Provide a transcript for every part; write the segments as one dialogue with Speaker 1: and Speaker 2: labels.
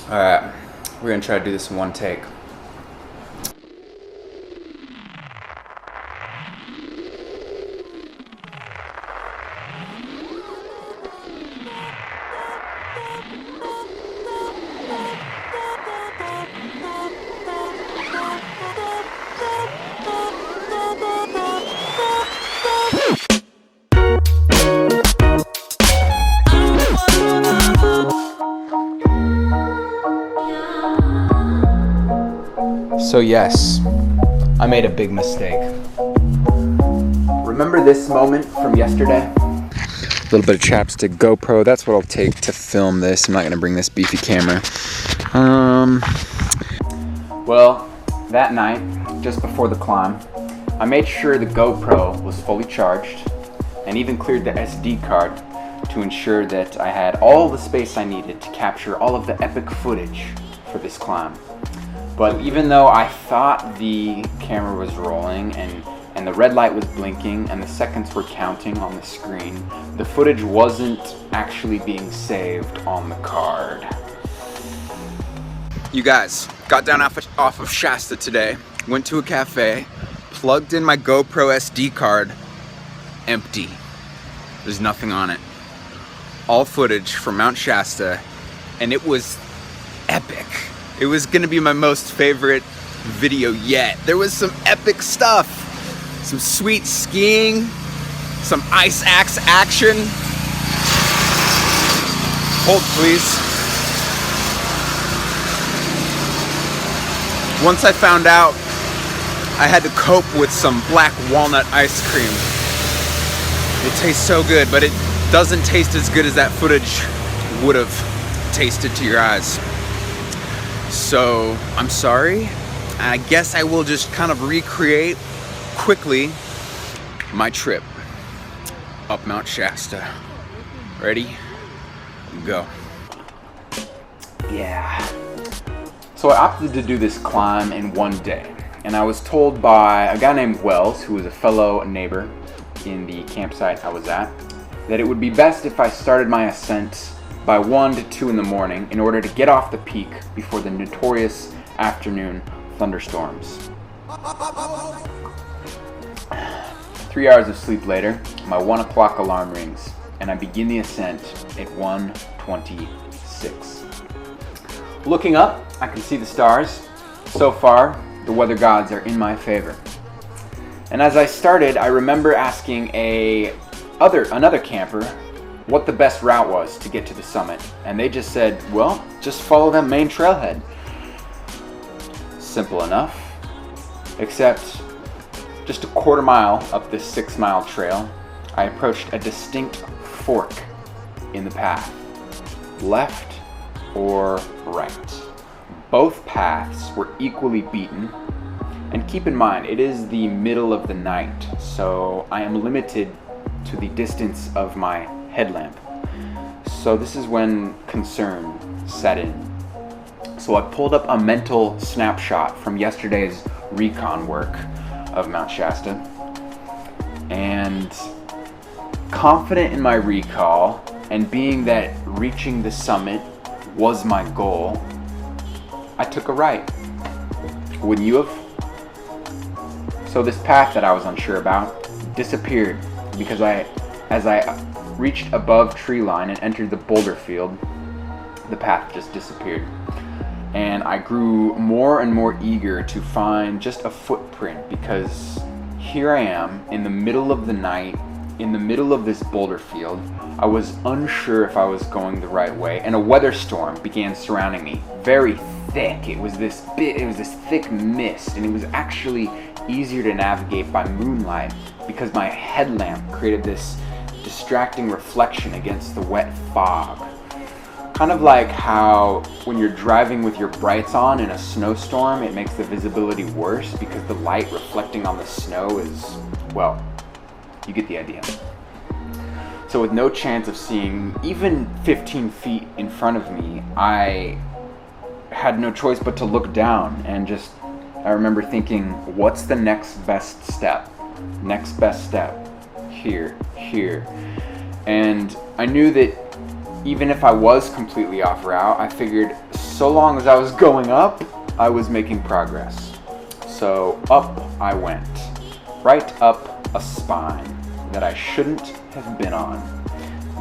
Speaker 1: Alright, we're gonna try to do this in one take. So yes, I made a big mistake. Remember this moment from yesterday? A little bit of chapstick GoPro, that's what I'll take to film this. I'm not gonna bring this beefy camera. Well, that night, just before the climb, I made sure the GoPro was fully charged and even cleared the SD card to ensure that I had all the space I needed to capture all of the epic footage for this climb. But even though I thought the camera was rolling and the red light was blinking and the seconds were counting on the screen, the footage wasn't actually being saved on the card. You guys, got down off of Shasta today, went to a cafe, plugged in my GoPro SD card, empty. There's nothing on it. All footage from Mount Shasta, and it was epic. It was gonna be my most favorite video yet. There was some epic stuff. Some sweet skiing, some ice axe action. Hold please. Once I found out, I had to cope with some black walnut ice cream. It tastes so good, but it doesn't taste as good as that footage would have tasted to your eyes. So, I'm sorry. I guess I will just kind of recreate quickly my trip up Mount Shasta. Ready? Go. Yeah. So I opted to do this climb in one day, and I was told by a guy named Wells, who was a fellow neighbor in the campsite I was at, that it would be best if I started my ascent by 1 to 2 in the morning in order to get off the peak before the notorious afternoon thunderstorms. 3 hours of sleep later, my 1 o'clock alarm rings, and I begin the ascent at 1:26. Looking up, I can see the stars. So far, the weather gods are in my favor. And as I started, I remember asking another camper what the best route was to get to the summit, and they just said, well, just follow that main trailhead. Simple enough, except just a quarter mile up this 6-mile trail, I approached a distinct fork in the path, left or right. Both paths were equally beaten, and keep in mind, it is the middle of the night, so I am limited to the distance of my headlamp. So this is when concern set in. So I pulled up a mental snapshot from yesterday's recon work of Mount Shasta, and confident in my recall and being that reaching the summit was my goal, I took a right. Wouldn't you have? So this path that I was unsure about disappeared because as I reached above tree line and entered the boulder field, the path just disappeared. And I grew more and more eager to find just a footprint, because here I am in the middle of the night, in the middle of this boulder field. I was unsure if I was going the right way, and a weather storm began surrounding me, very thick. It was this thick mist, and it was actually easier to navigate by moonlight because my headlamp created this distracting reflection against the wet fog. Kind of like how when you're driving with your brights on in a snowstorm, it makes the visibility worse because the light reflecting on the snow is, well, you get the idea. So with no chance of seeing even 15 feet in front of me, I had no choice but to look down and I remember thinking, what's the next best step? Next best step. Here. And I knew that even if I was completely off route, I figured so long as I was going up, I was making progress. So up I went, right up a spine that I shouldn't have been on.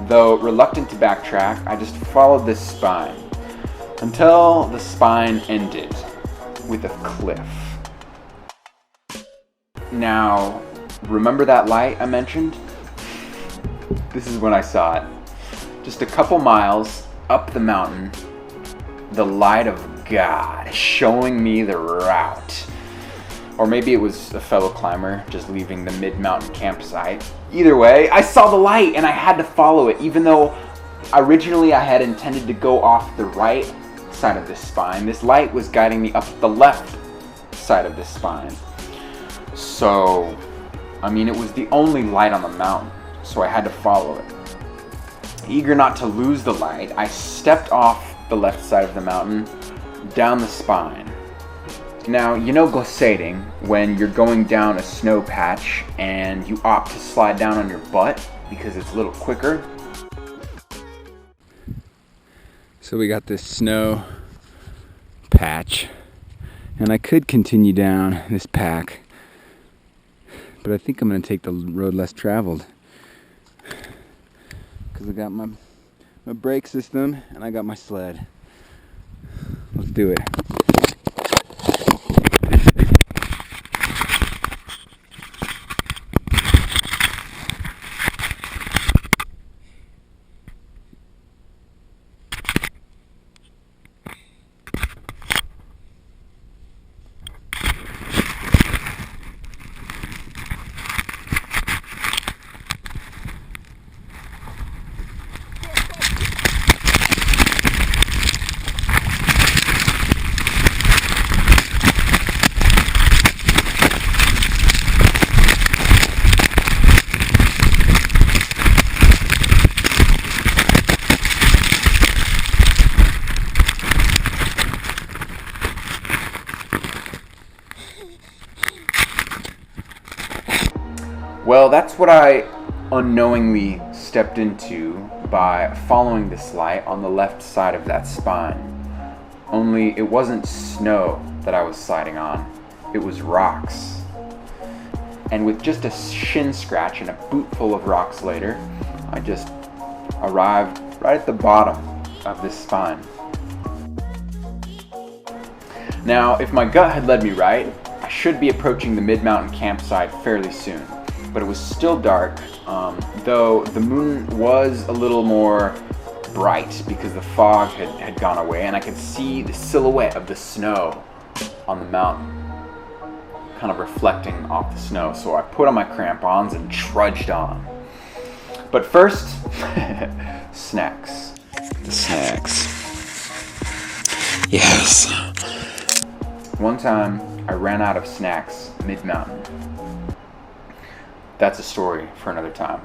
Speaker 1: Though reluctant to backtrack, I just followed this spine until the spine ended with a cliff. Now, remember that light I mentioned? This is when I saw it. Just a couple miles up the mountain, the light of God showing me the route. Or maybe it was a fellow climber just leaving the mid-mountain campsite. Either way, I saw the light and I had to follow it, even though originally I had intended to go off the right side of this spine. This light was guiding me up the left side of this spine. So, I mean, it was the only light on the mountain, so I had to follow it. Eager not to lose the light, I stepped off the left side of the mountain, down the spine. Now, you know glissading, when you're going down a snow patch and you opt to slide down on your butt because it's a little quicker? So we got this snow patch, and I could continue down this pack, but I think I'm going to take the road less traveled because I got my brake system and I got my sled. Let's do it. Well, that's what I unknowingly stepped into by following this light on the left side of that spine. Only it wasn't snow that I was sliding on, it was rocks. And with just a shin scratch and a boot full of rocks later, I just arrived right at the bottom of this spine. Now, if my gut had led me right, I should be approaching the mid-mountain campsite fairly soon. But it was still dark, though the moon was a little more bright because the fog had gone away and I could see the silhouette of the snow on the mountain kind of reflecting off the snow. So I put on my crampons and trudged on. But first, snacks. The snacks. Yes. One time I ran out of snacks mid-mountain. That's a story for another time.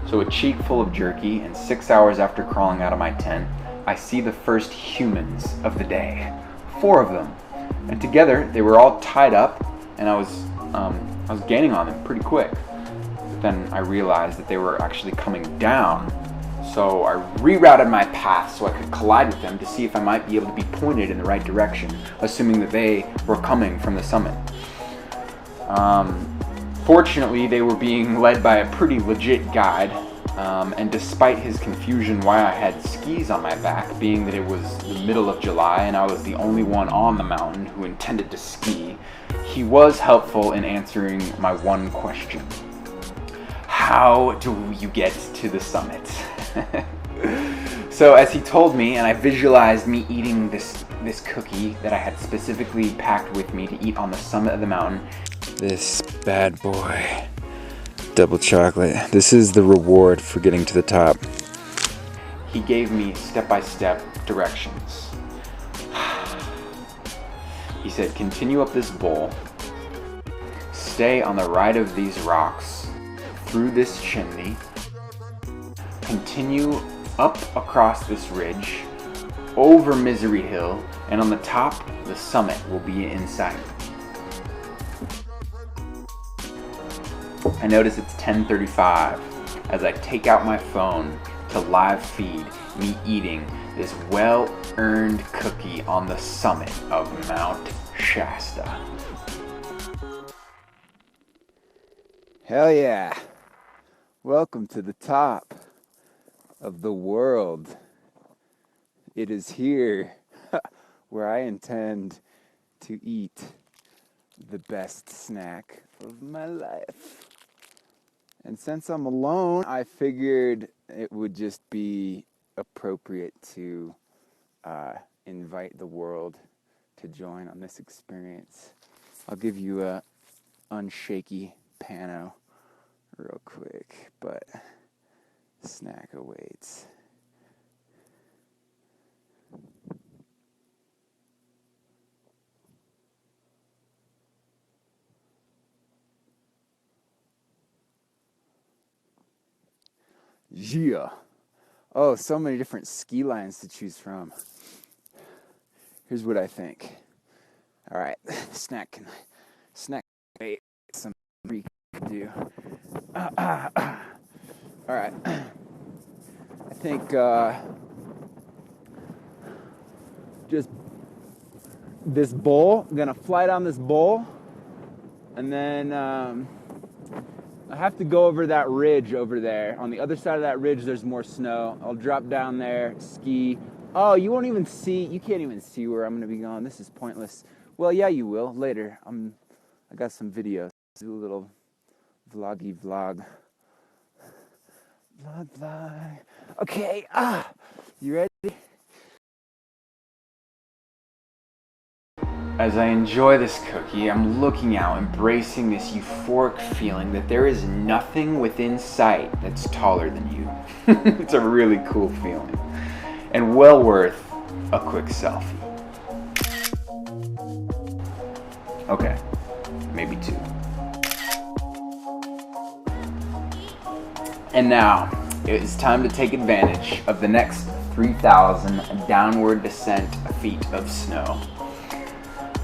Speaker 1: So a cheek full of jerky, and 6 hours after crawling out of my tent, I see the first humans of the day. 4 of them. And together, they were all tied up, and I was gaining on them pretty quick. But then I realized that they were actually coming down. So I rerouted my path so I could collide with them to see if I might be able to be pointed in the right direction, assuming that they were coming from the summit. Fortunately, they were being led by a pretty legit guide, and despite his confusion why I had skis on my back, being that it was the middle of July and I was the only one on the mountain who intended to ski, he was helpful in answering my one question. How do you get to the summit? So as he told me, and I visualized me eating this cookie that I had specifically packed with me to eat on the summit of the mountain. This bad boy, double chocolate. This is the reward for getting to the top. He gave me step-by-step directions. He said, continue up this bowl, stay on the right of these rocks, through this chimney, continue up across this ridge, over Misery Hill, and on the top, the summit will be in sight. I notice it's 10:35 as I take out my phone to live feed me eating this well-earned cookie on the summit of Mount Shasta. Hell yeah. Welcome to the top of the world. It is here where I intend to eat the best snack of my life. And since I'm alone, I figured it would just be appropriate to invite the world to join on this experience. I'll give you a unshaky pano real quick, but snack awaits. Yeah. Oh, so many different ski lines to choose from. Here's what I think. All right, snack wait, some freak do. All right. I think just this bowl. I'm gonna fly down this bowl, and then I have to go over that ridge over there. On the other side of that ridge, there's more snow. I'll drop down there, ski. Oh, you can't even see where I'm gonna be going. This is pointless. Well, yeah, you will later. I got some videos. Do a little vloggy vlog. Vlog. Okay, you ready? As I enjoy this cookie, I'm looking out, embracing this euphoric feeling that there is nothing within sight that's taller than you. It's a really cool feeling, and well worth a quick selfie. Okay, maybe two. And now, it is time to take advantage of the next 3,000 downward descent feet of snow.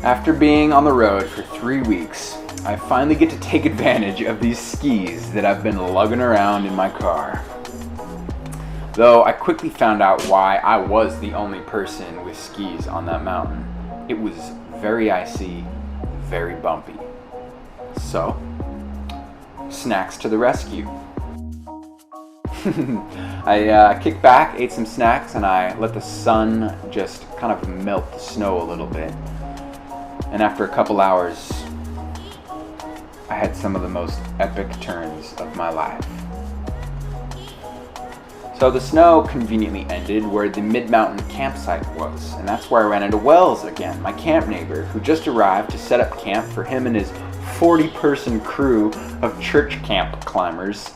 Speaker 1: After being on the road for 3 weeks, I finally get to take advantage of these skis that I've been lugging around in my car. Though I quickly found out why I was the only person with skis on that mountain. It was very icy, very bumpy. So, snacks to the rescue. I kicked back, ate some snacks, and I let the sun just kind of melt the snow a little bit. And after a couple hours, I had some of the most epic turns of my life. So the snow conveniently ended where the mid-mountain campsite was, and that's where I ran into Wells again, my camp neighbor, who just arrived to set up camp for him and his 40-person crew of church camp climbers.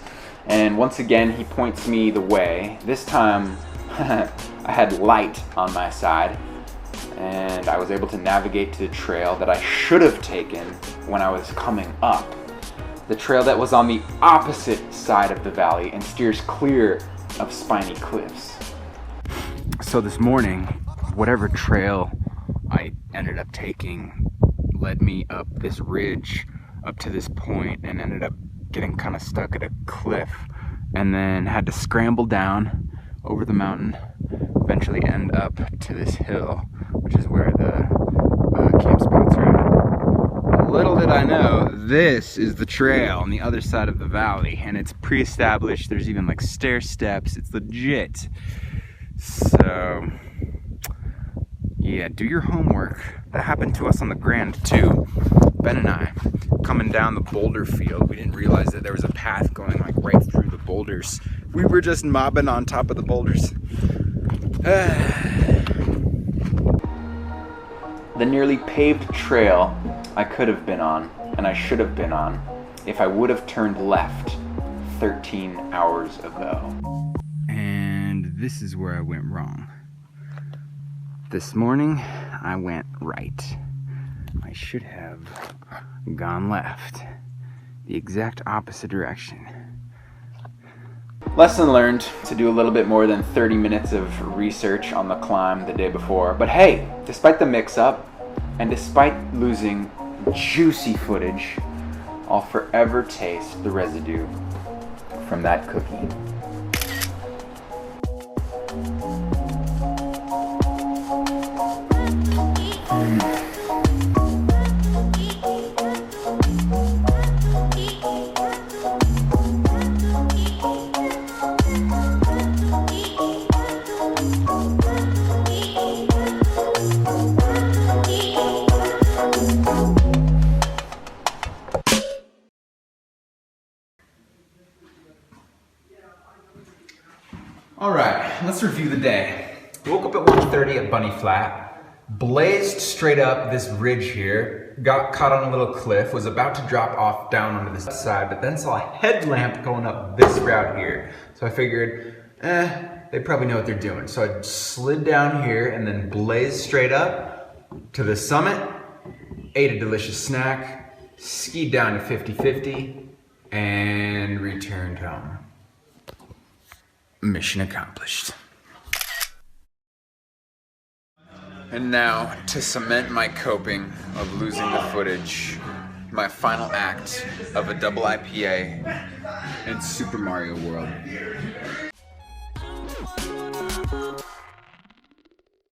Speaker 1: And once again, he points me the way. This time, I had light on my side, and I was able to navigate to the trail that I should have taken when I was coming up. The trail that was on the opposite side of the valley and steers clear of spiny cliffs. So this morning, whatever trail I ended up taking led me up this ridge up to this point and ended up getting kind of stuck at a cliff, and then had to scramble down over the mountain, eventually end up to this hill, which is where the camp spots are at. Little did I know, this is the trail on the other side of the valley, and it's pre-established. There's even like stair steps. It's legit. So yeah, do your homework. That happened to us on the Grand too. Ben and I, coming down the boulder field, we didn't realize that there was a path going like right through the boulders. We were just mobbing on top of the boulders. The nearly paved trail I could have been on, and I should have been on, if I would have turned left 13 hours ago. And this is where I went wrong. This morning, I went right. I should have gone left, the exact opposite direction. Lesson learned, to do a little bit more than 30 minutes of research on the climb the day before. But hey, despite the mix-up, and despite losing juicy footage, I'll forever taste the residue from that cookie. All right, let's review the day. Woke up at 1:30 at Bunny Flat, blazed straight up this ridge here, got caught on a little cliff, was about to drop off down onto this side, but then saw a headlamp going up this route here. So I figured, they probably know what they're doing. So I slid down here and then blazed straight up to the summit, ate a delicious snack, skied down to 50-50, and returned home. Mission accomplished. And now, to cement my coping of losing the footage, my final act of a double IPA in Super Mario World.